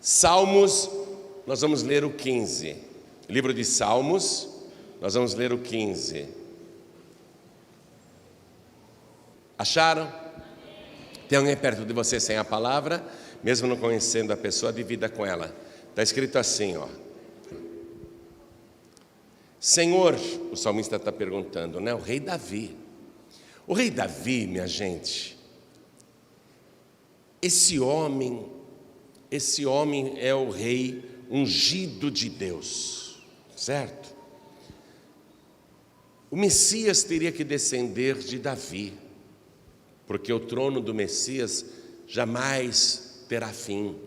Salmos, nós vamos ler o 15. Livro de Salmos, nós vamos ler o 15. Acharam? Tem alguém perto de você sem a palavra? Mesmo não conhecendo a pessoa, divida com ela. Está escrito assim, ó. Senhor, o salmista está perguntando, né? O rei Davi. O rei Davi, minha gente, esse homem é o rei ungido de Deus, certo? O Messias teria que descender de Davi, porque o trono do Messias jamais terá fim.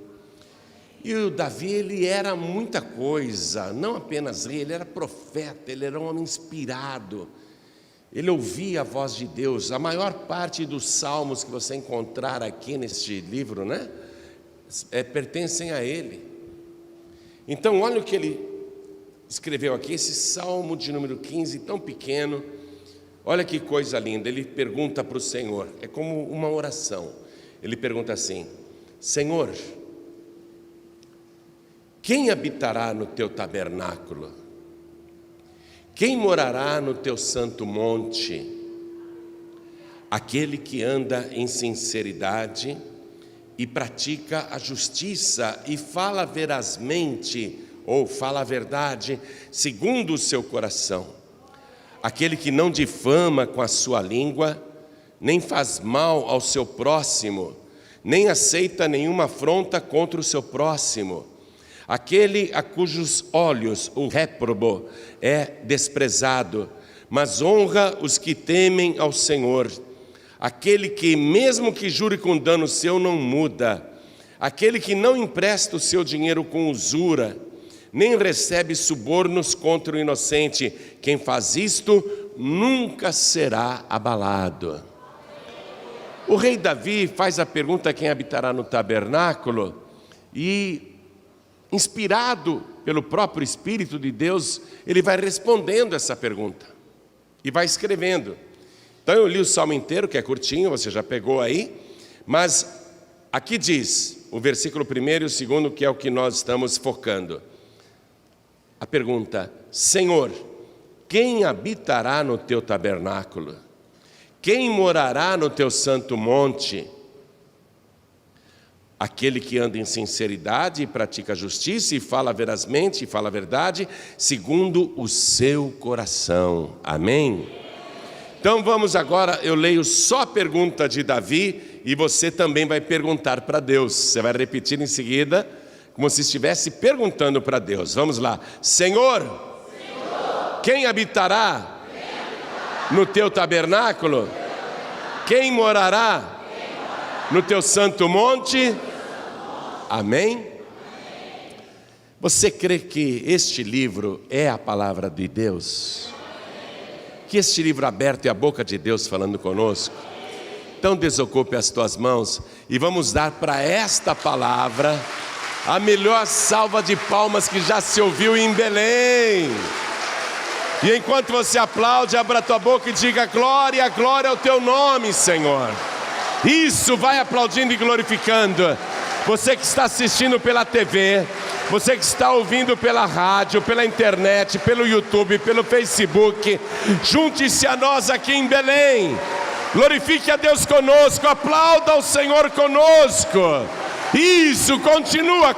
E o Davi, ele era muita coisa, não apenas rei, ele era profeta, ele era um homem inspirado. Ele ouvia a voz de Deus. A maior parte dos salmos que você encontrar aqui neste livro, né, pertencem a ele. Então, olha o que ele escreveu aqui, esse salmo de número 15, tão pequeno. Olha que coisa linda. Ele pergunta para o Senhor, é como uma oração. Ele pergunta assim: Senhor, quem habitará no teu tabernáculo? Quem morará no teu santo monte? Aquele que anda em sinceridade e pratica a justiça e fala verazmente, ou fala a verdade, segundo o seu coração. Aquele que não difama com a sua língua, nem faz mal ao seu próximo, nem aceita nenhuma afronta contra o seu próximo. Aquele a cujos olhos o réprobo é desprezado, mas honra os que temem ao Senhor. Aquele que, mesmo que jure com dano seu, não muda. Aquele que não empresta o seu dinheiro com usura, nem recebe subornos contra o inocente. Quem faz isto nunca será abalado. O rei Davi faz a pergunta: quem habitará no tabernáculo? E inspirado pelo próprio Espírito de Deus, ele vai respondendo essa pergunta e vai escrevendo. Então eu li o salmo inteiro, que é curtinho, você já pegou aí, mas aqui diz o versículo 1 e o 2, que é o que nós estamos focando. A pergunta: Senhor, quem habitará no teu tabernáculo? Quem morará no teu santo monte? Aquele que anda em sinceridade e pratica a justiça e fala verazmente e fala a verdade, segundo o seu coração. Amém? Então vamos agora, eu leio só a pergunta de Davi e você também vai perguntar para Deus. Você vai repetir em seguida, como se estivesse perguntando para Deus. Vamos lá. Senhor, quem habitará no teu tabernáculo? Quem morará no teu santo monte? Amém? Você crê que este livro é a palavra de Deus? Que este livro aberto é a boca de Deus falando conosco? Então desocupe as tuas mãos e vamos dar para esta palavra a melhor salva de palmas que já se ouviu em Belém. E enquanto você aplaude, abra a tua boca e diga: glória, glória ao teu nome, Senhor. Isso, vai aplaudindo e glorificando. Você que está assistindo pela TV, você que está ouvindo pela rádio, pela internet, pelo YouTube, pelo Facebook, junte-se a nós aqui em Belém. Glorifique a Deus conosco, aplauda o Senhor conosco. Isso, continua.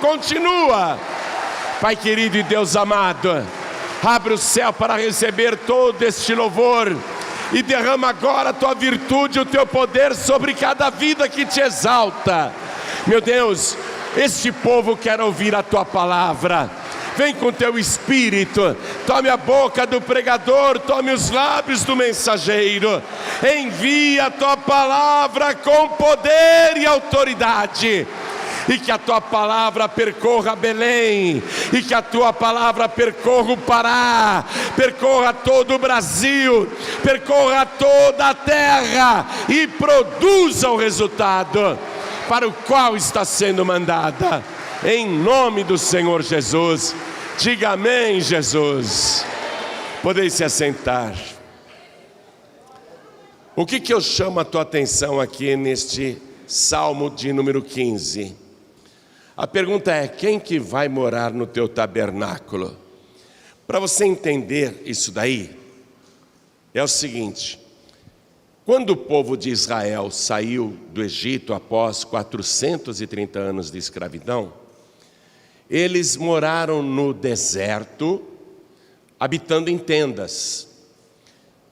Pai querido e Deus amado, abre o céu para receber todo este louvor e derrama agora a tua virtude, o teu poder sobre cada vida que te exalta. Meu Deus, este povo quer ouvir a tua palavra. Vem com teu espírito, tome a boca do pregador, tome os lábios do mensageiro. Envia a tua palavra com poder e autoridade. E que a tua palavra percorra Belém, e que a tua palavra percorra o Pará, percorra todo o Brasil, percorra toda a terra e produza o resultado para o qual está sendo mandada, em nome do Senhor Jesus. Diga amém, Jesus. Podeis se assentar. O que eu chamo a tua atenção aqui neste Salmo de número 15? A pergunta é: quem que vai morar no teu tabernáculo? Para você entender isso daí, é o seguinte: quando o povo de Israel saiu do Egito após 430 anos de escravidão, eles moraram no deserto, habitando em tendas.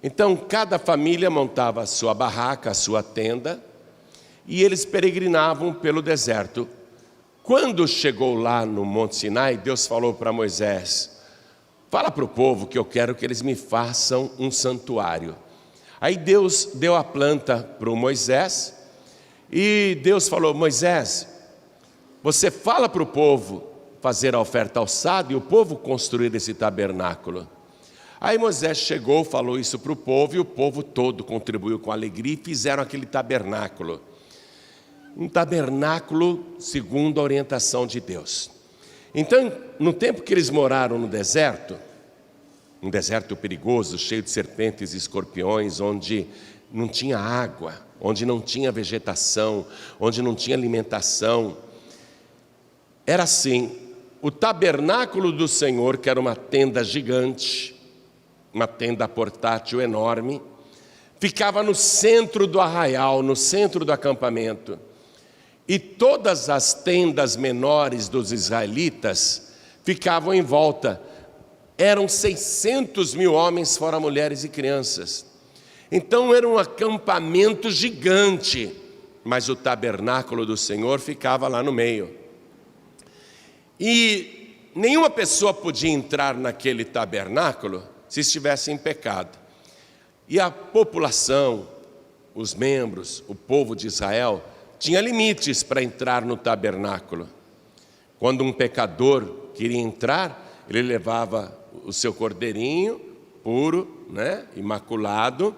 Então, cada família montava a sua barraca, a sua tenda, e eles peregrinavam pelo deserto. Quando chegou lá no Monte Sinai, Deus falou para Moisés: fala para o povo que eu quero que eles me façam um santuário. Aí Deus deu a planta para o Moisés, e Deus falou: Moisés, você fala para o povo fazer a oferta alçada e o povo construir esse tabernáculo. Aí Moisés chegou, falou isso para o povo, e o povo todo contribuiu com alegria e fizeram aquele tabernáculo. Um tabernáculo segundo a orientação de Deus. Então, no tempo que eles moraram no deserto, um deserto perigoso, cheio de serpentes e escorpiões, onde não tinha água, onde não tinha vegetação, onde não tinha alimentação, era assim: o tabernáculo do Senhor, que era uma tenda gigante, uma tenda portátil enorme, ficava no centro do arraial, no centro do acampamento. E todas as tendas menores dos israelitas ficavam em volta. Eram 600 mil homens, fora mulheres e crianças. Então era um acampamento gigante, mas o tabernáculo do Senhor ficava lá no meio. E nenhuma pessoa podia entrar naquele tabernáculo se estivesse em pecado. E a população, os membros, o povo de Israel, tinha limites para entrar no tabernáculo. Quando um pecador queria entrar, ele levava o seu cordeirinho puro, imaculado,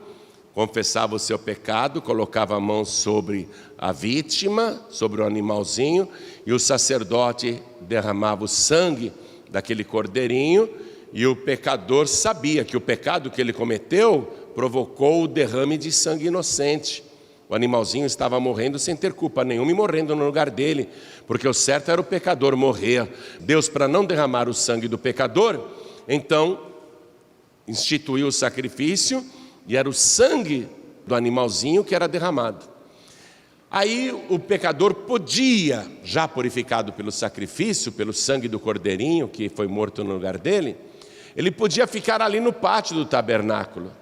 confessava o seu pecado, colocava a mão sobre a vítima, sobre o animalzinho, e o sacerdote derramava o sangue daquele cordeirinho, e o pecador sabia que o pecado que ele cometeu provocou o derrame de sangue inocente. O animalzinho estava morrendo sem ter culpa nenhuma e morrendo no lugar dele, porque o certo era o pecador morrer. Deus, para não derramar o sangue do pecador, então instituiu o sacrifício, e era o sangue do animalzinho que era derramado. Aí o pecador podia, já purificado pelo sacrifício, pelo sangue do cordeirinho que foi morto no lugar dele, ele podia ficar ali no pátio do tabernáculo.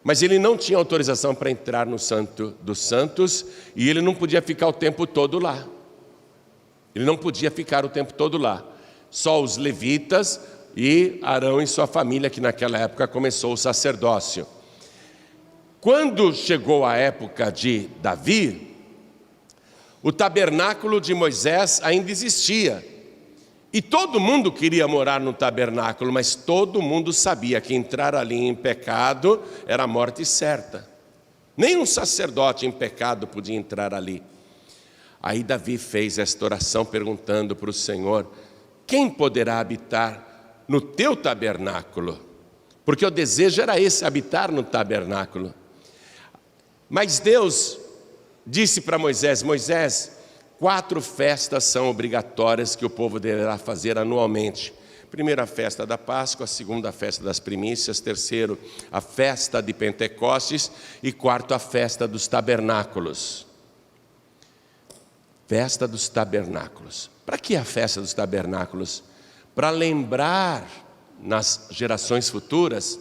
Mas ele não tinha autorização para entrar no Santo dos Santos, e ele não podia ficar o tempo todo lá. Ele não podia ficar o tempo todo lá. Só os levitas e Arão e sua família, que naquela época começou o sacerdócio. Quando chegou a época de Davi, o tabernáculo de Moisés ainda existia. E todo mundo queria morar no tabernáculo, mas todo mundo sabia que entrar ali em pecado era a morte certa. Nem um sacerdote em pecado podia entrar ali. Aí Davi fez esta oração perguntando para o Senhor: quem poderá habitar no teu tabernáculo? Porque o desejo era esse, habitar no tabernáculo. Mas Deus disse para Moisés: Moisés, 4 festas são obrigatórias que o povo deverá fazer anualmente. Primeira, a festa da Páscoa. Segunda, a festa das primícias. Terceiro, a festa de Pentecostes. E quarto, a festa dos tabernáculos. Festa dos tabernáculos. Para que a festa dos tabernáculos? Para lembrar nas gerações futuras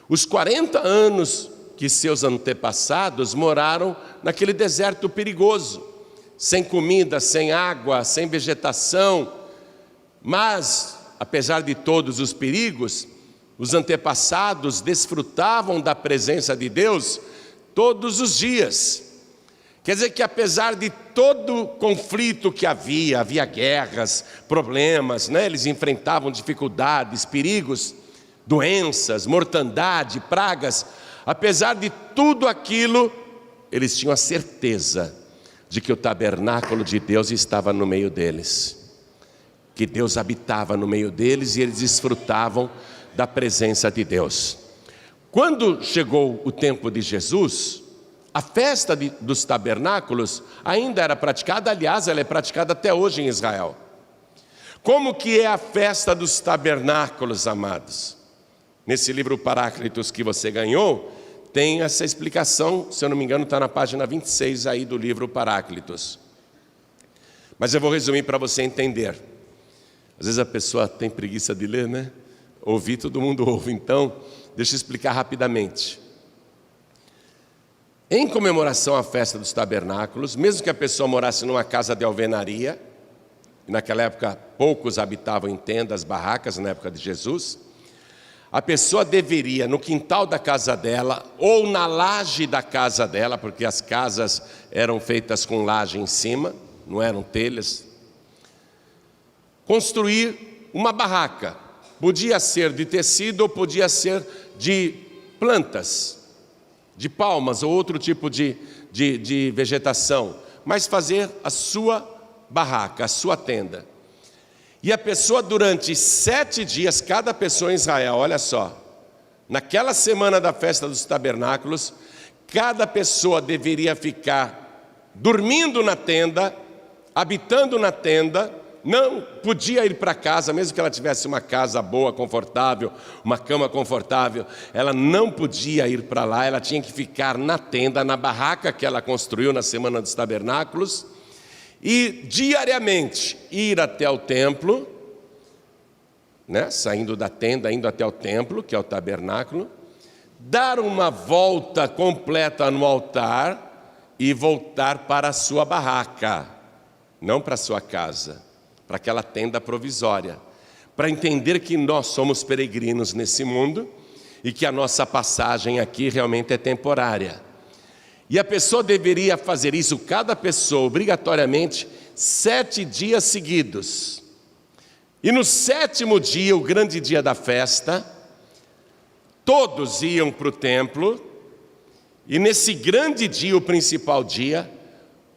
os 40 anos que seus antepassados moraram naquele deserto perigoso, sem comida, sem água, sem vegetação. Mas, apesar de todos os perigos, os antepassados desfrutavam da presença de Deus todos os dias. Quer dizer que apesar de todo conflito que havia guerras, problemas, eles enfrentavam dificuldades, perigos, doenças, mortandade, pragas. Apesar de tudo aquilo, eles tinham a certeza de que o tabernáculo de Deus estava no meio deles, que Deus habitava no meio deles, e eles desfrutavam da presença de Deus. Quando chegou o tempo de Jesus, A festa dos tabernáculos ainda era praticada, aliás, ela é praticada até hoje em Israel. Como que é a festa dos tabernáculos, amados? Nesse livro Paráclitos que você ganhou, tem essa explicação, se eu não me engano está na página 26 aí do livro Paráclitos. Mas eu vou resumir para você entender. Às vezes a pessoa tem preguiça de ler, né? Ouvir, todo mundo ouve, então deixa eu explicar rapidamente. Em comemoração à festa dos tabernáculos, mesmo que a pessoa morasse numa casa de alvenaria, e naquela época poucos habitavam em tendas, barracas, na época de Jesus, a pessoa deveria, no quintal da casa dela, ou na laje da casa dela, porque as casas eram feitas com laje em cima, não eram telhas, construir uma barraca. Podia ser de tecido ou podia ser de plantas, de palmas ou outro tipo de vegetação, mas fazer a sua barraca, a sua tenda. E a pessoa durante 7 dias, cada pessoa em Israel, olha só, naquela semana da festa dos tabernáculos, cada pessoa deveria ficar dormindo na tenda, habitando na tenda, não podia ir para casa, mesmo que ela tivesse uma casa boa, confortável, uma cama confortável, ela não podia ir para lá, ela tinha que ficar na tenda, na barraca que ela construiu na semana dos tabernáculos, e diariamente ir até o templo, né, saindo da tenda, indo até o templo, que é o tabernáculo, dar uma volta completa no altar e voltar para a sua barraca, não para a sua casa, para aquela tenda provisória, para entender que nós somos peregrinos nesse mundo e que a nossa passagem aqui realmente é temporária. E a pessoa deveria fazer isso, cada pessoa, obrigatoriamente, 7 dias seguidos. E no 7º dia, o grande dia da festa, todos iam para o templo, e nesse grande dia, o principal dia,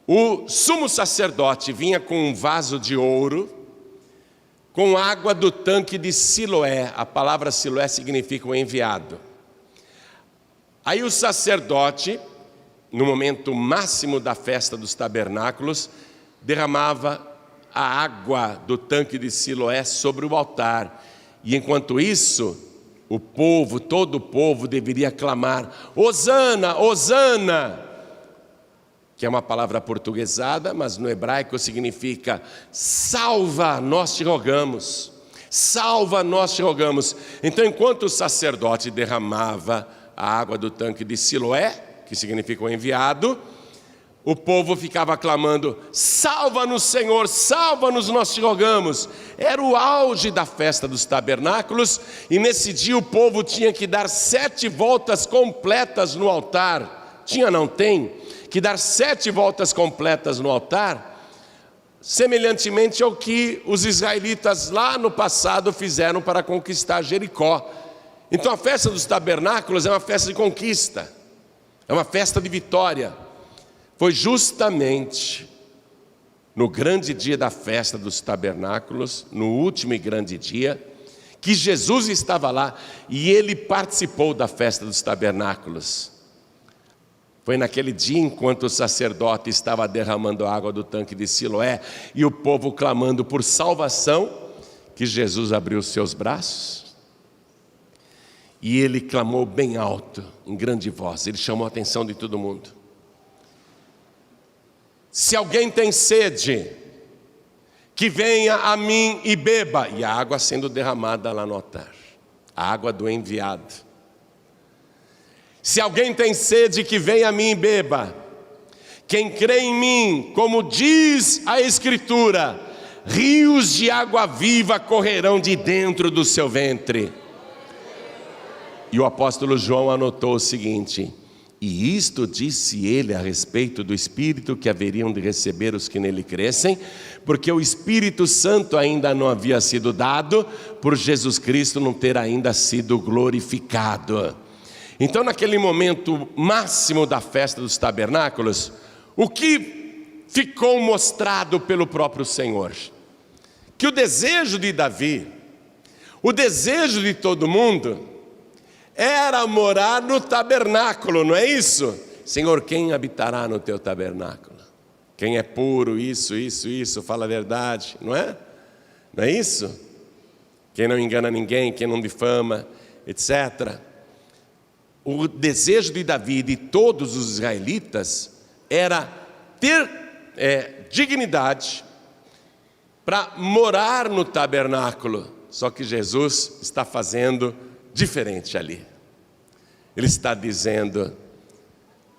o sumo sacerdote vinha com um vaso de ouro, com água do tanque de Siloé. A palavra Siloé significa o enviado. Aí o sacerdote, no momento máximo da festa dos tabernáculos, derramava a água do tanque de Siloé sobre o altar. E enquanto isso, o povo, todo o povo deveria clamar: Hosana, Hosana! Que é uma palavra portuguesada, mas no hebraico significa: salva, nós te rogamos, salva, nós te rogamos. Então, enquanto o sacerdote derramava a água do tanque de Siloé, que significa o enviado, o povo ficava clamando: salva-nos, Senhor, salva-nos, nós te rogamos. Era o auge da festa dos tabernáculos, e nesse dia o povo tinha que dar 7 voltas completas no altar. Tinha, não tem? Que dar 7 voltas completas no altar, semelhantemente ao que os israelitas lá no passado fizeram para conquistar Jericó. Então a festa dos tabernáculos é uma festa de conquista, é uma festa de vitória. Foi justamente no grande dia da festa dos tabernáculos, no último e grande dia, que Jesus estava lá e ele participou da festa dos tabernáculos. Foi naquele dia, enquanto o sacerdote estava derramando a água do tanque de Siloé e o povo clamando por salvação, que Jesus abriu os seus braços e ele clamou bem alto, em grande voz. Ele chamou a atenção de todo mundo: se alguém tem sede, que venha a mim e beba. E a água sendo derramada lá no altar, a água do enviado. Se alguém tem sede, que venha a mim e beba. Quem crê em mim, como diz a Escritura, rios de água viva correrão de dentro do seu ventre. E o apóstolo João anotou o seguinte: e isto disse ele a respeito do Espírito que haveriam de receber os que nele crescem, porque o Espírito Santo ainda não havia sido dado, por Jesus Cristo não ter ainda sido glorificado. Então, naquele momento máximo da festa dos tabernáculos, o que ficou mostrado pelo próprio Senhor? Que o desejo de Davi, o desejo de todo mundo, era morar no tabernáculo, não é isso? Senhor, quem habitará no teu tabernáculo? Quem é puro, isso, fala a verdade, não é? Não é isso? Quem não engana ninguém, quem não difama, etc. O desejo de Davi e de todos os israelitas era ter dignidade para morar no tabernáculo. Só que Jesus está fazendo diferente ali. Ele está dizendo: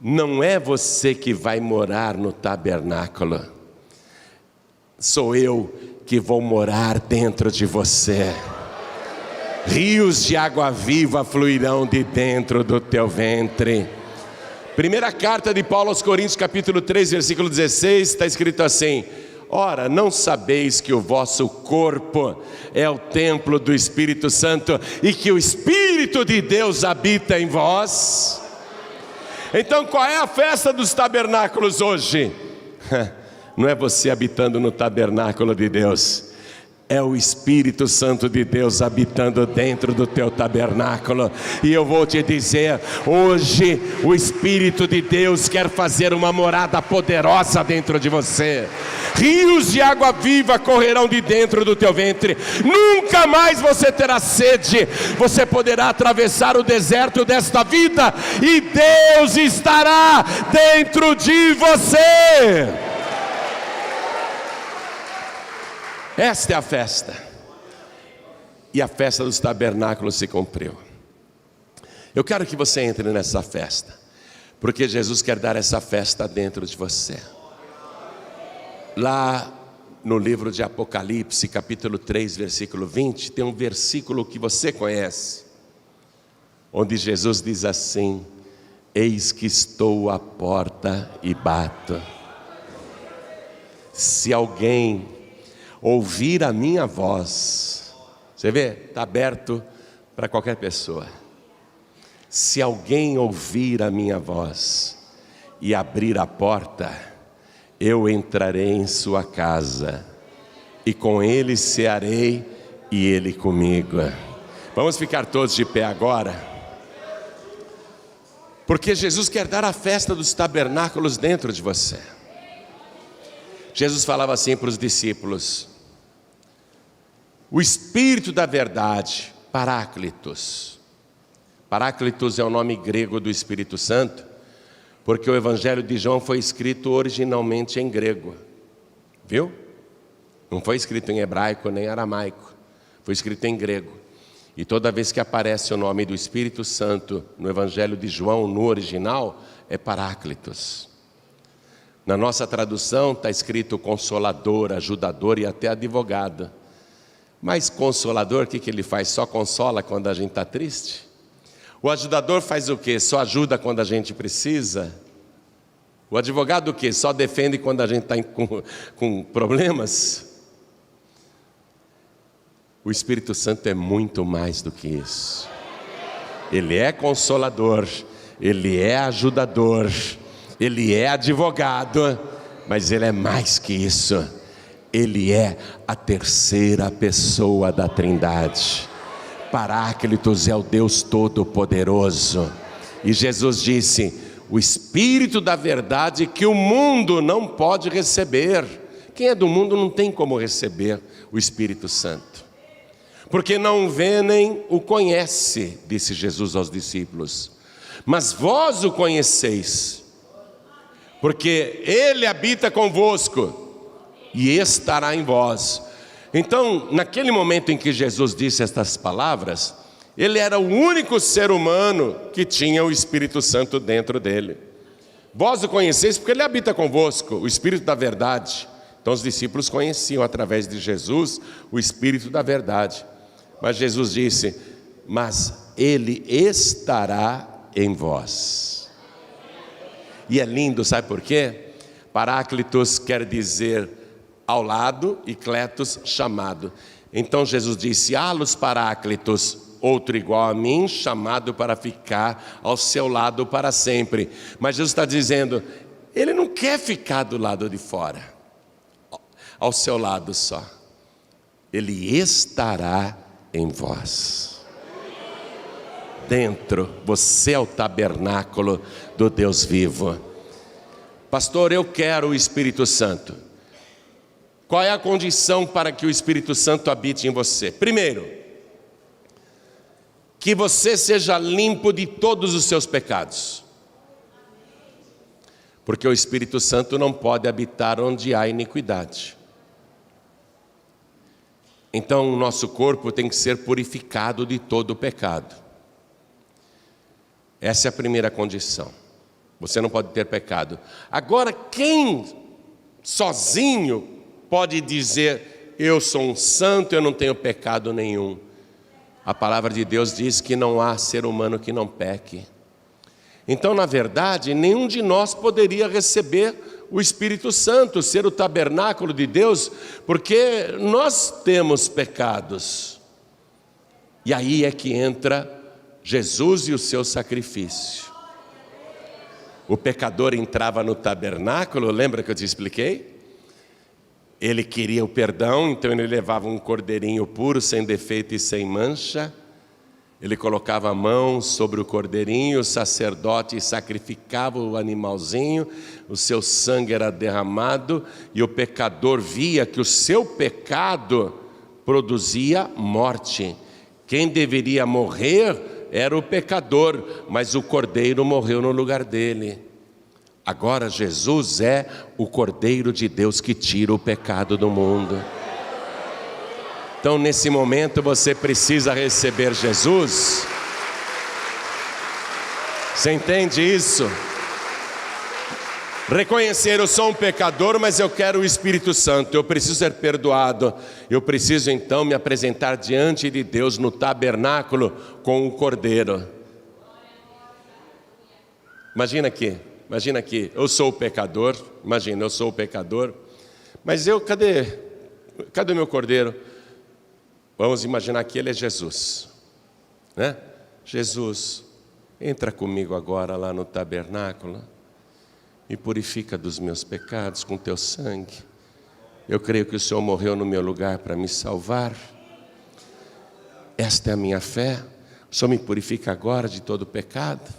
não é você que vai morar no tabernáculo, sou eu que vou morar dentro de você. Rios de água viva fluirão de dentro do teu ventre. Primeira carta de Paulo aos Coríntios, capítulo 3, versículo 16, está escrito assim: ora, não sabeis que o vosso corpo é o templo do Espírito Santo e que o Espírito de Deus habita em vós? Então qual é a festa dos tabernáculos hoje? Não é você habitando no tabernáculo de Deus, é o Espírito Santo de Deus habitando dentro do teu tabernáculo. E eu vou te dizer, hoje o Espírito de Deus quer fazer uma morada poderosa dentro de você. Rios de água viva correrão de dentro do teu ventre. Nunca mais você terá sede. Você poderá atravessar o deserto desta vida e Deus estará dentro de você. Esta é a festa. E a festa dos tabernáculos se cumpriu. Eu quero que você entre nessa festa, porque Jesus quer dar essa festa dentro de você. Lá no livro de Apocalipse, capítulo 3, versículo 20, tem um versículo que você conhece, onde Jesus diz assim: eis que estou à porta e bato. Se alguém ouvir a minha voz, você vê, está aberto para qualquer pessoa. Se alguém ouvir a minha voz e abrir a porta, eu entrarei em sua casa, e com ele cearei e ele comigo. Vamos ficar todos de pé agora, porque Jesus quer dar a festa dos tabernáculos dentro de você. Jesus falava assim para os discípulos: o Espírito da verdade, Paráclitos. Paráclitos é o nome grego do Espírito Santo, porque o Evangelho de João foi escrito originalmente em grego, viu? Não foi escrito em hebraico nem aramaico, foi escrito em grego. E toda vez que aparece o nome do Espírito Santo no Evangelho de João, no original, é Paráclitos. Na nossa tradução está escrito Consolador, Ajudador e até Advogado. Mas Consolador, o que ele faz? Só consola quando a gente está triste? O ajudador faz o quê? Só ajuda quando a gente precisa? O advogado o quê? Só defende quando a gente está com problemas? O Espírito Santo é muito mais do que isso. Ele é consolador, ele é ajudador, ele é advogado, mas ele é mais que isso. Ele é a terceira pessoa da Trindade. Paráclitos é o Deus Todo-Poderoso. E Jesus disse: o Espírito da verdade que o mundo não pode receber. Quem é do mundo não tem como receber o Espírito Santo, porque não vê nem o conhece, disse Jesus aos discípulos. Mas vós o conheceis, porque Ele habita convosco e estará em vós. Então, naquele momento em que Jesus disse estas palavras, Ele era o único ser humano que tinha o Espírito Santo dentro dele. Vós o conheceis porque Ele habita convosco, o Espírito da verdade. Então os discípulos conheciam através de Jesus o Espírito da verdade. Mas Jesus disse: mas Ele estará em vós. E é lindo, sabe por quê? Paráclitos quer dizer ao lado e Cletos, chamado. Então Jesus disse: halos Paráclitos, outro igual a mim, chamado para ficar ao seu lado para sempre. Mas Jesus está dizendo, Ele não quer ficar do lado de fora, ao seu lado só. Ele estará em vós. dentro. Você é o tabernáculo do Deus vivo. Pastor, eu quero o Espírito Santo. Qual é a condição para que o Espírito Santo habite em você? Primeiro, que você seja limpo de todos os seus pecados. Porque o Espírito Santo não pode habitar onde há iniquidade. Então o nosso corpo tem que ser purificado de todo o pecado. Essa é a primeira condição. Você não pode ter pecado. Agora, quem sozinho pode dizer: eu sou um santo, eu não tenho pecado nenhum? A palavra de Deus diz que não há ser humano que não peque. Então, na verdade, nenhum de nós poderia receber o Espírito Santo, ser o tabernáculo de Deus, porque nós temos pecados. E aí é que entra Jesus e o seu sacrifício. O pecador entrava no tabernáculo, lembra que eu te expliquei? Ele queria o perdão, então ele levava um cordeirinho puro, sem defeito e sem mancha. Ele colocava a mão sobre o cordeirinho, o sacerdote sacrificava o animalzinho, o seu sangue era derramado e o pecador via que o seu pecado produzia morte. Quem deveria morrer era o pecador, mas o cordeiro morreu no lugar dele. Agora Jesus é o Cordeiro de Deus que tira o pecado do mundo. Então, nesse momento, você precisa receber Jesus. Você entende isso? Reconhecer: eu sou um pecador, mas eu quero o Espírito Santo. Eu preciso ser perdoado. Eu preciso então me apresentar diante de Deus no tabernáculo com o Cordeiro. Imagina aqui, eu sou o pecador. Imagina, eu sou o pecador. Mas cadê o meu Cordeiro? Vamos imaginar que ele é Jesus, né? Jesus, entra comigo agora lá no tabernáculo, me purifica dos meus pecados com teu sangue. Eu creio que o Senhor morreu no meu lugar para me salvar. Esta é a minha fé. O Senhor me purifica agora de todo pecado.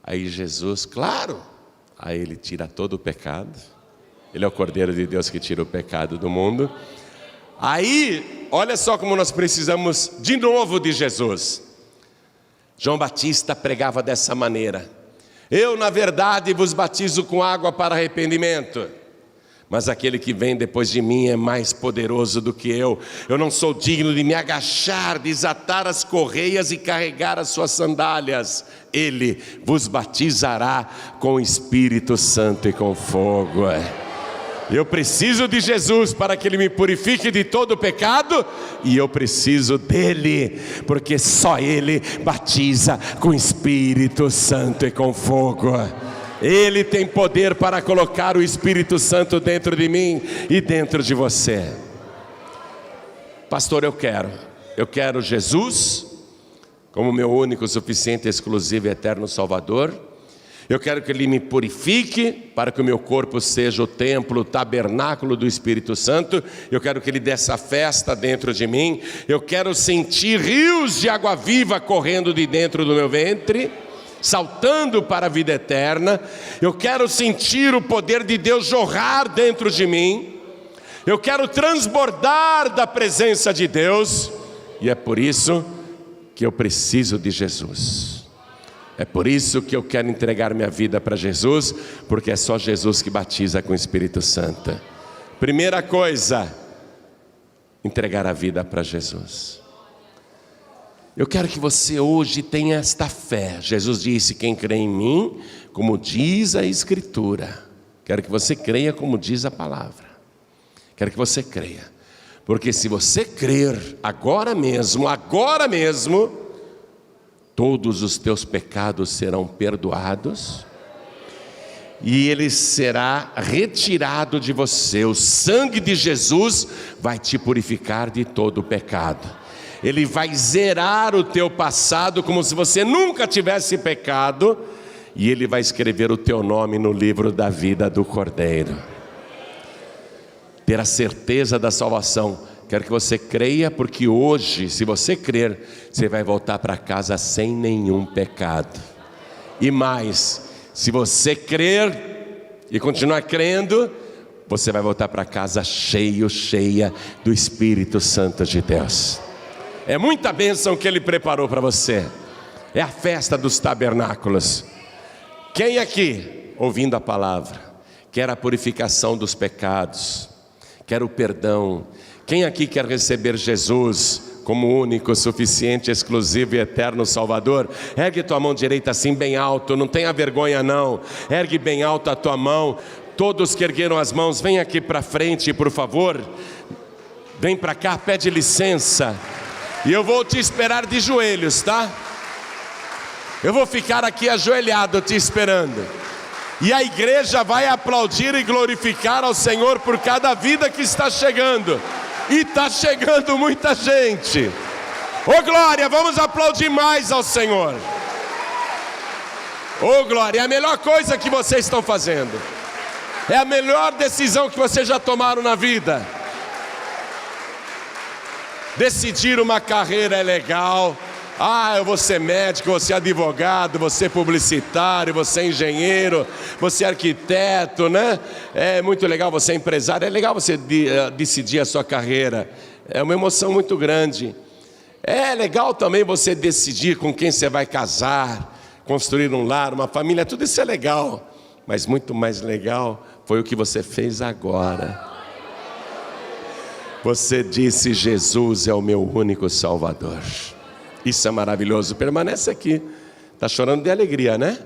Aí Jesus, claro, aí ele tira todo o pecado. Ele é o Cordeiro de Deus que tira o pecado do mundo. Aí, olha só como nós precisamos de novo de Jesus. João Batista pregava dessa maneira: eu, na verdade, vos batizo com água para arrependimento, mas aquele que vem depois de mim é mais poderoso do que eu. Eu não sou digno de me agachar, desatar as correias e carregar as suas sandálias. Ele vos batizará com o Espírito Santo e com fogo. Eu preciso de Jesus para que Ele me purifique de todo o pecado, e eu preciso dEle, porque só Ele batiza com Espírito Santo e com fogo. Ele tem poder para colocar o Espírito Santo dentro de mim e dentro de você. Pastor, eu quero Jesus como meu único, suficiente, exclusivo e eterno Salvador. Eu quero que Ele me purifique para que o meu corpo seja o templo, o tabernáculo do Espírito Santo. Eu quero que Ele dê essa festa dentro de mim. Eu quero sentir rios de água viva correndo de dentro do meu ventre, saltando para a vida eterna. Eu quero sentir o poder de Deus jorrar dentro de mim. Eu quero transbordar da presença de Deus. E é por isso que eu preciso de Jesus. É por isso que eu quero entregar minha vida para Jesus, porque é só Jesus que batiza com o Espírito Santo. Primeira coisa, entregar a vida para Jesus. Eu quero que você hoje tenha esta fé. Jesus disse: quem crê em mim, como diz a Escritura. Quero que você creia como diz a palavra. Quero que você creia, porque se você crer agora mesmo, todos os teus pecados serão perdoados e ele será retirado de você. O sangue de Jesus vai te purificar de todo o pecado. Ele vai zerar o teu passado como se você nunca tivesse pecado, e Ele vai escrever o teu nome no livro da vida do Cordeiro. Ter a certeza da salvação quero que você creia, porque hoje, se você crer, você vai voltar para casa sem nenhum pecado. E mais, se você crer e continuar crendo, você vai voltar para casa cheia do Espírito Santo de Deus. É muita bênção que Ele preparou para você. É a festa dos tabernáculos. Quem aqui, ouvindo a palavra, quer a purificação dos pecados, quer o perdão? Quem aqui quer receber Jesus como único, suficiente, exclusivo e eterno Salvador? Ergue tua mão direita assim bem alto, não tenha vergonha não. Ergue bem alto a tua mão. Todos que ergueram as mãos, vem aqui para frente, por favor. Vem para cá, pede licença. E eu vou te esperar de joelhos, tá? Eu vou ficar aqui ajoelhado te esperando. E a igreja vai aplaudir e glorificar ao Senhor por cada vida que está chegando. E está chegando muita gente. Ô glória, vamos aplaudir mais ao Senhor. Ô glória, é a melhor coisa que vocês estão fazendo. É a melhor decisão que vocês já tomaram na vida. Decidir uma carreira é legal. Eu vou ser médico, vou ser advogado, vou ser publicitário, vou ser engenheiro, vou ser arquiteto, né? É muito legal você ser empresário, é legal você decidir a sua carreira. É uma emoção muito grande. É legal também você decidir com quem você vai casar, construir um lar, uma família, tudo isso é legal. Mas muito mais legal foi o que você fez agora. Você disse: Jesus é o meu único Salvador. Isso é maravilhoso. Permanece aqui. Está chorando de alegria, né?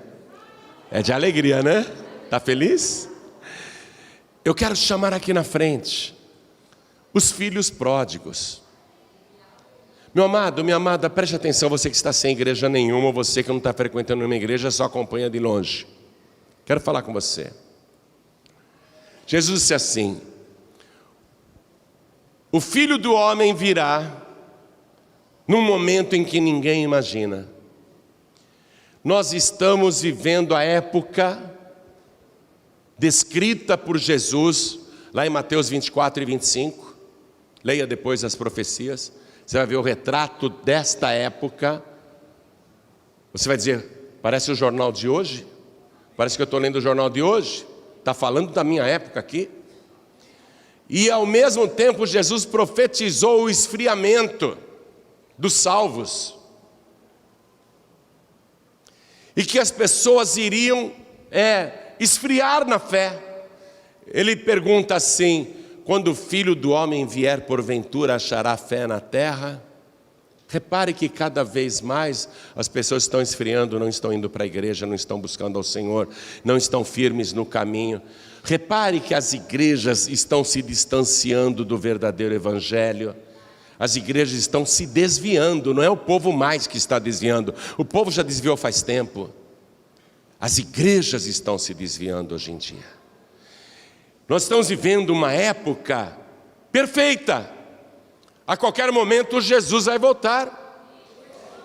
É de alegria, né? Está feliz? Eu quero chamar aqui na frente os filhos pródigos. Meu amado, minha amada, preste atenção. Você que está sem igreja nenhuma, ou você que não está frequentando uma igreja, só acompanha de longe. Quero falar com você. Jesus disse assim: o Filho do Homem virá num momento em que ninguém imagina. Nós estamos vivendo a época descrita por Jesus, lá em Mateus 24 e 25. Leia depois as profecias. Você vai ver o retrato desta época. Você vai dizer: parece o jornal de hoje? Parece que eu estou lendo o jornal de hoje? Está falando da minha época aqui? E ao mesmo tempo Jesus profetizou o esfriamento dos salvos, e que as pessoas iriam esfriar na fé. Ele pergunta assim: quando o Filho do Homem vier, porventura achará fé na terra? Repare que cada vez mais as pessoas estão esfriando, não estão indo para a igreja, não estão buscando ao Senhor, não estão firmes no caminho. Repare que as igrejas estão se distanciando do verdadeiro evangelho. As igrejas estão se desviando, não é o povo mais que está desviando, o povo já desviou faz tempo. As igrejas estão se desviando hoje em dia. Nós estamos vivendo uma época perfeita. A qualquer momento Jesus vai voltar.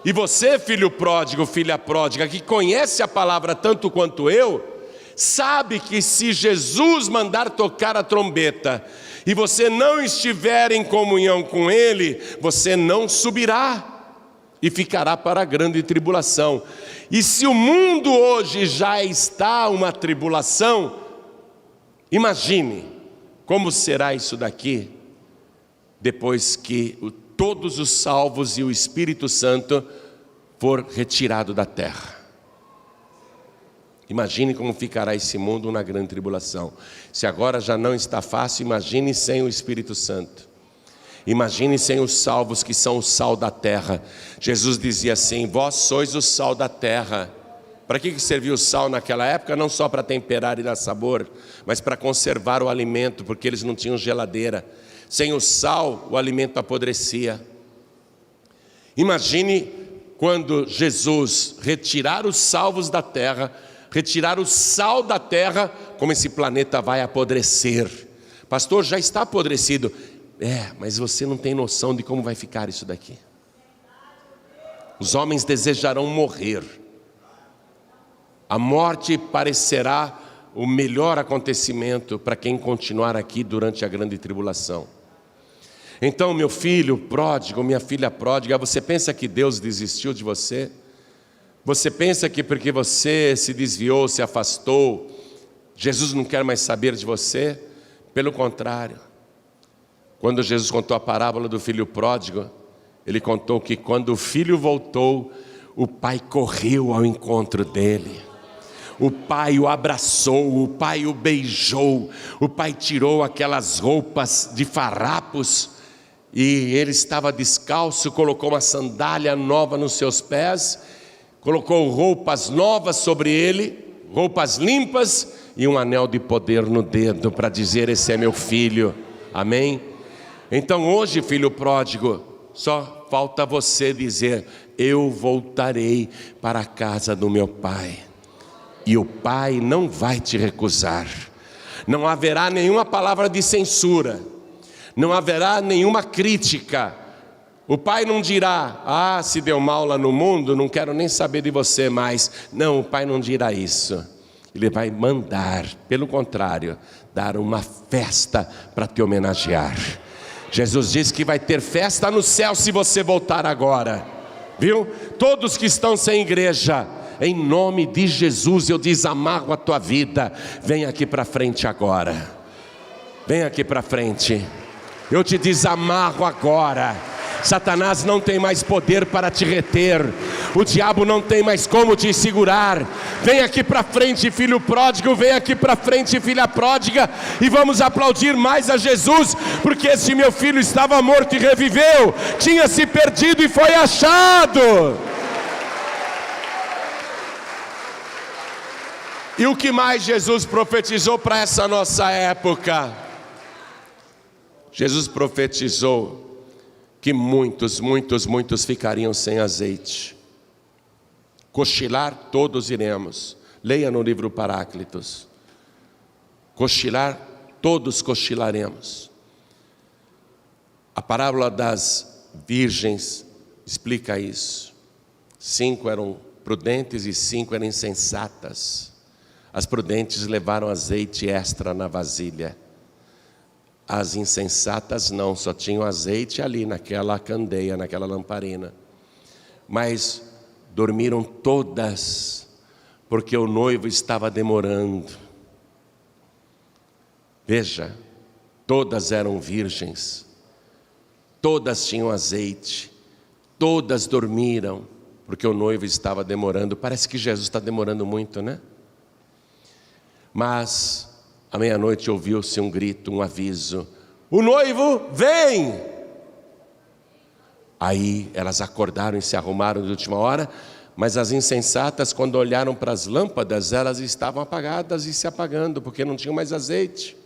E você, filho pródigo, filha pródiga, que conhece a palavra tanto quanto eu, sabe que se Jesus mandar tocar a trombeta e você não estiver em comunhão com Ele, você não subirá e ficará para a grande tribulação. E se o mundo hoje já está uma tribulação, imagine como será isso daqui, depois que todos os salvos e o Espírito Santo for retirado da terra. Imagine como ficará esse mundo na grande tribulação. Se agora já não está fácil, imagine sem o Espírito Santo. Imagine sem os salvos, que são o sal da terra. Jesus dizia assim: vós sois o sal da terra. Para que servia o sal naquela época? Não só para temperar e dar sabor, mas para conservar o alimento, porque eles não tinham geladeira. Sem o sal, o alimento apodrecia. Imagine quando Jesus retirar os salvos da terra, retirar o sal da terra, como esse planeta vai apodrecer. Pastor, já está apodrecido. Mas você não tem noção de como vai ficar isso daqui. Os homens desejarão morrer. A morte parecerá o melhor acontecimento para quem continuar aqui durante a grande tribulação. Então, meu filho pródigo, minha filha pródiga, você pensa que Deus desistiu de você? Você pensa que porque você se desviou, se afastou, Jesus não quer mais saber de você? Pelo contrário. Quando Jesus contou a parábola do filho pródigo, ele contou que quando o filho voltou, o pai correu ao encontro dele. O pai o abraçou, o pai o beijou, o pai tirou aquelas roupas de farrapos e ele estava descalço, colocou uma sandália nova nos seus pés, colocou roupas novas sobre ele, roupas limpas e um anel de poder no dedo para dizer: esse é meu filho, amém? Então hoje, filho pródigo, só falta você dizer: eu voltarei para a casa do meu pai. E o pai não vai te recusar, não haverá nenhuma palavra de censura, não haverá nenhuma crítica. O pai não dirá: se deu mal lá no mundo, não quero nem saber de você mais. Não, o pai não dirá isso. Ele vai mandar, pelo contrário, dar uma festa para te homenagear. Jesus disse que vai ter festa no céu se você voltar agora, viu? Todos que estão sem igreja, em nome de Jesus eu desamarro a tua vida. Vem aqui para frente agora, vem aqui para frente, eu te desamarro agora. Satanás não tem mais poder para te reter, o diabo não tem mais como te segurar. Vem aqui para frente, filho pródigo, vem aqui para frente, filha pródiga, e vamos aplaudir mais a Jesus, porque esse meu filho estava morto e reviveu, tinha se perdido e foi achado. E o que mais Jesus profetizou para essa nossa época? Jesus profetizou que muitos ficariam sem azeite. Cochilar todos iremos. Leia no livro Paráclitos. Cochilar, todos cochilaremos. A parábola das virgens explica isso. 5 eram prudentes e 5 eram insensatas. As prudentes levaram azeite extra na vasilha. As insensatas não, só tinham azeite ali naquela candeia, naquela lamparina. Mas dormiram todas, porque o noivo estava demorando. Veja, todas eram virgens, todas tinham azeite, todas dormiram, porque o noivo estava demorando. Parece que Jesus está demorando muito, né? Mas à meia-noite ouviu-se um grito, um aviso: o noivo vem! Aí elas acordaram e se arrumaram de última hora, mas as insensatas, quando olharam para as lâmpadas, elas estavam apagadas e se apagando, porque não tinham mais azeite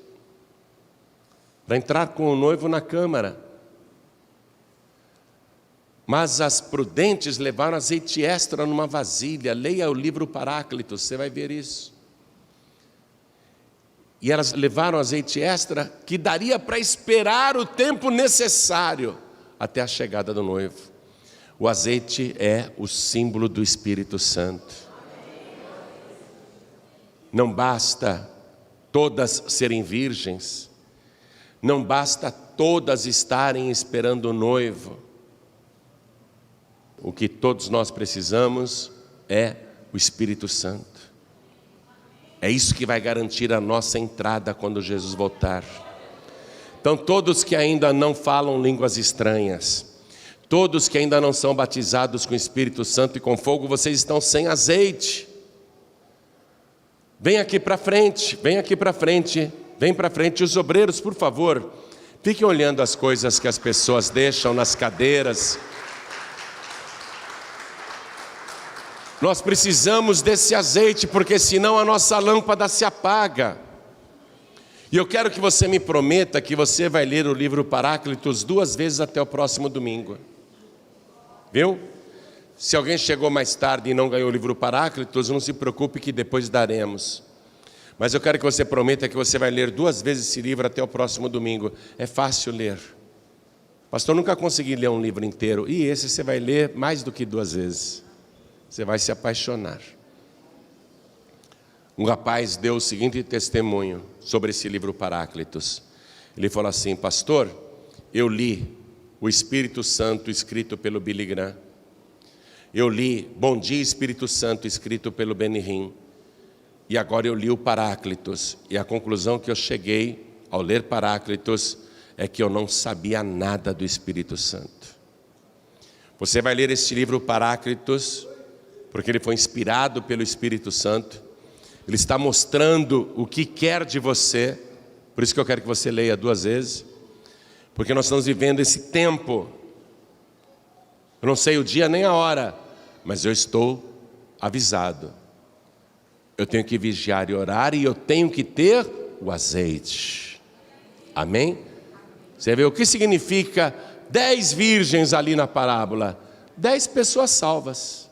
para entrar com o noivo na câmara. Mas as prudentes levaram azeite extra numa vasilha. Leia o livro Paráclitos, você vai ver isso. E elas levaram azeite extra que daria para esperar o tempo necessário até a chegada do noivo. O azeite é o símbolo do Espírito Santo. Não basta todas serem virgens, não basta todas estarem esperando o noivo. O que todos nós precisamos é o Espírito Santo. É isso que vai garantir a nossa entrada quando Jesus voltar. Então todos que ainda não falam línguas estranhas, todos que ainda não são batizados com o Espírito Santo e com fogo, vocês estão sem azeite. Vem aqui para frente, vem aqui para frente, vem para frente. Os obreiros, por favor, fiquem olhando as coisas que as pessoas deixam nas cadeiras. Nós precisamos desse azeite, porque senão a nossa lâmpada se apaga. E eu quero que você me prometa que você vai ler o livro Paráclitos 2 vezes até o próximo domingo. Viu? Se alguém chegou mais tarde e não ganhou o livro Paráclitos, não se preocupe que depois daremos. Mas eu quero que você prometa que você vai ler 2 vezes esse livro até o próximo domingo. É fácil ler. Pastor, nunca consegui ler um livro inteiro. E esse você vai ler mais do que 2 vezes. Você vai se apaixonar. Um rapaz deu o seguinte testemunho sobre esse livro Paráclitos. Ele falou assim: pastor, eu li o Espírito Santo, escrito pelo Billy Graham. Eu li Bom Dia Espírito Santo, escrito pelo Benny Hinn. E agora eu li o Paráclitos. E a conclusão que eu cheguei ao ler Paráclitos é que eu não sabia nada do Espírito Santo. Você vai ler este livro Paráclitos, porque ele foi inspirado pelo Espírito Santo. Ele está mostrando o que quer de você. Por isso que eu quero que você leia 2 vezes. Porque nós estamos vivendo esse tempo. Eu não sei o dia nem a hora, mas eu estou avisado. Eu tenho que vigiar e orar, e eu tenho que ter o azeite. Amém? Você vê o que significa 10 virgens ali na parábola? 10 pessoas salvas.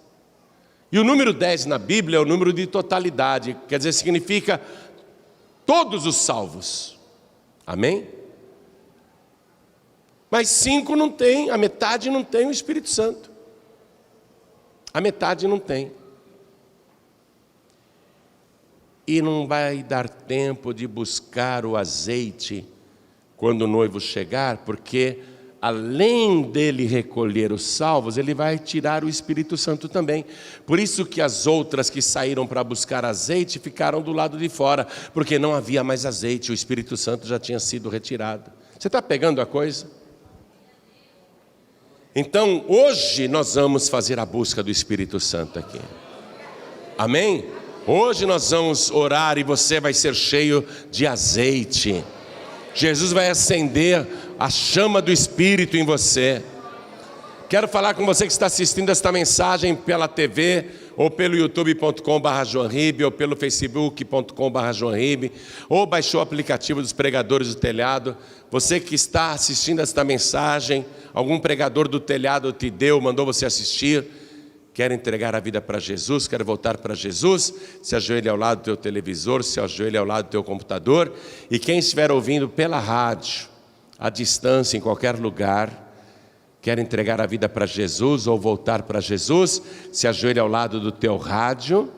E o número 10 na Bíblia é o número de totalidade. Quer dizer, significa todos os salvos. Amém? Mas 5 não tem, a metade não tem o Espírito Santo. A metade não tem. E não vai dar tempo de buscar o azeite quando o noivo chegar, porque além dele recolher os salvos, ele vai tirar o Espírito Santo também. Por isso que as outras que saíram para buscar azeite ficaram do lado de fora, porque não havia mais azeite, o Espírito Santo já tinha sido retirado. Você está pegando a coisa? Então, hoje nós vamos fazer a busca do Espírito Santo aqui. Amém? Hoje nós vamos orar e você vai ser cheio de azeite. Jesus vai acender a chama do Espírito em você. Quero falar com você que está assistindo esta mensagem pela TV, ou pelo youtube.com/joanribe, ou pelo facebook.com/joanribe, ou baixou o aplicativo dos pregadores do telhado. Você que está assistindo esta mensagem, algum pregador do telhado te deu, mandou você assistir, quer entregar a vida para Jesus, quer voltar para Jesus, se ajoelhe ao lado do teu televisor, se ajoelhe ao lado do teu computador. E quem estiver ouvindo pela rádio, à distância, em qualquer lugar, quer entregar a vida para Jesus ou voltar para Jesus, se ajoelhe ao lado do teu rádio.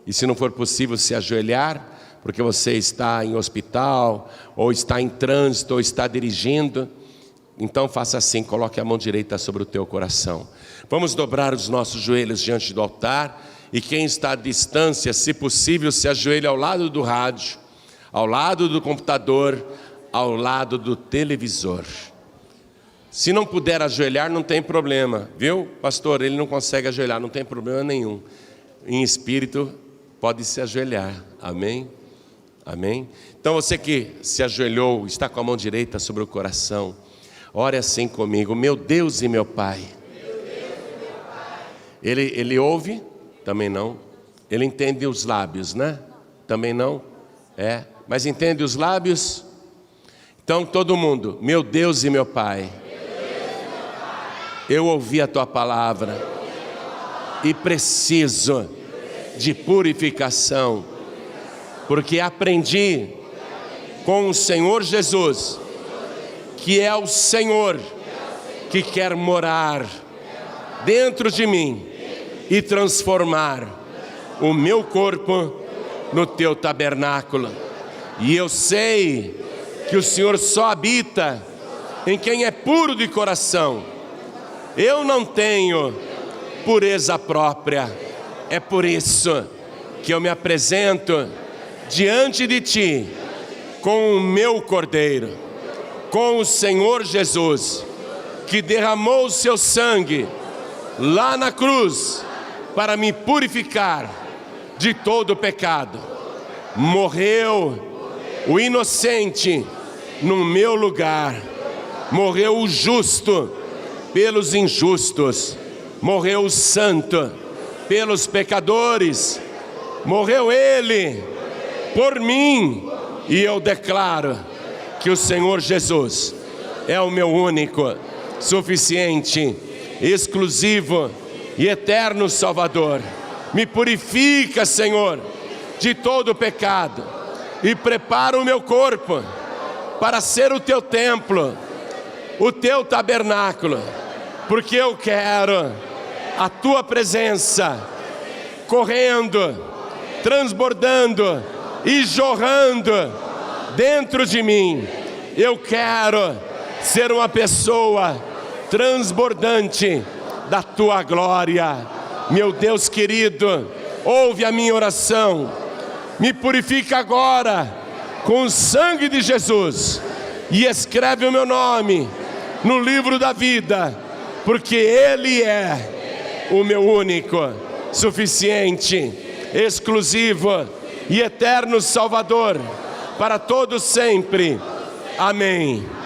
E se não for possível se ajoelhar, porque você está em hospital, ou está em trânsito, ou está dirigindo, então faça assim, coloque a mão direita sobre o teu coração. Vamos dobrar os nossos joelhos diante do altar, e quem está à distância, se possível, se ajoelhe ao lado do rádio, ao lado do computador, ao lado do televisor. Se não puder ajoelhar, não tem problema, viu? Pastor, ele não consegue ajoelhar, não tem problema nenhum. Em espírito, pode se ajoelhar, amém? Amém? Então você que se ajoelhou, está com a mão direita sobre o coração, ore assim comigo: meu Deus e meu Pai. Ele ouve? Também não. Ele entende os lábios, né? Também não? É. Mas entende os lábios? Então todo mundo: meu Deus e meu Pai, eu ouvi a Tua palavra e preciso de purificação, porque aprendi com o Senhor Jesus, que é o Senhor que quer morar dentro de mim e transformar o meu corpo no Teu tabernáculo. E eu sei que o Senhor só habita em quem é puro de coração. Eu não tenho pureza própria, é por isso que eu me apresento diante de Ti com o meu Cordeiro, com o Senhor Jesus, que derramou o Seu sangue lá na cruz para me purificar de todo o pecado. Morreu o inocente no meu lugar, morreu o justo pelos injustos, morreu o santo pelos pecadores, morreu Ele por mim, e eu declaro que o Senhor Jesus é o meu único, suficiente, exclusivo e eterno Salvador. Me purifica, Senhor, de todo o pecado, e prepara o meu corpo para ser o Teu templo, o Teu tabernáculo, porque eu quero a Tua presença correndo, transbordando e jorrando dentro de mim. Eu quero ser uma pessoa transbordante da tua glória. Meu Deus querido, ouve a minha oração, me purifica agora com o sangue de Jesus e escreve o meu nome no livro da vida, porque Ele é o meu único, suficiente, exclusivo e eterno Salvador, para todos sempre. Amém.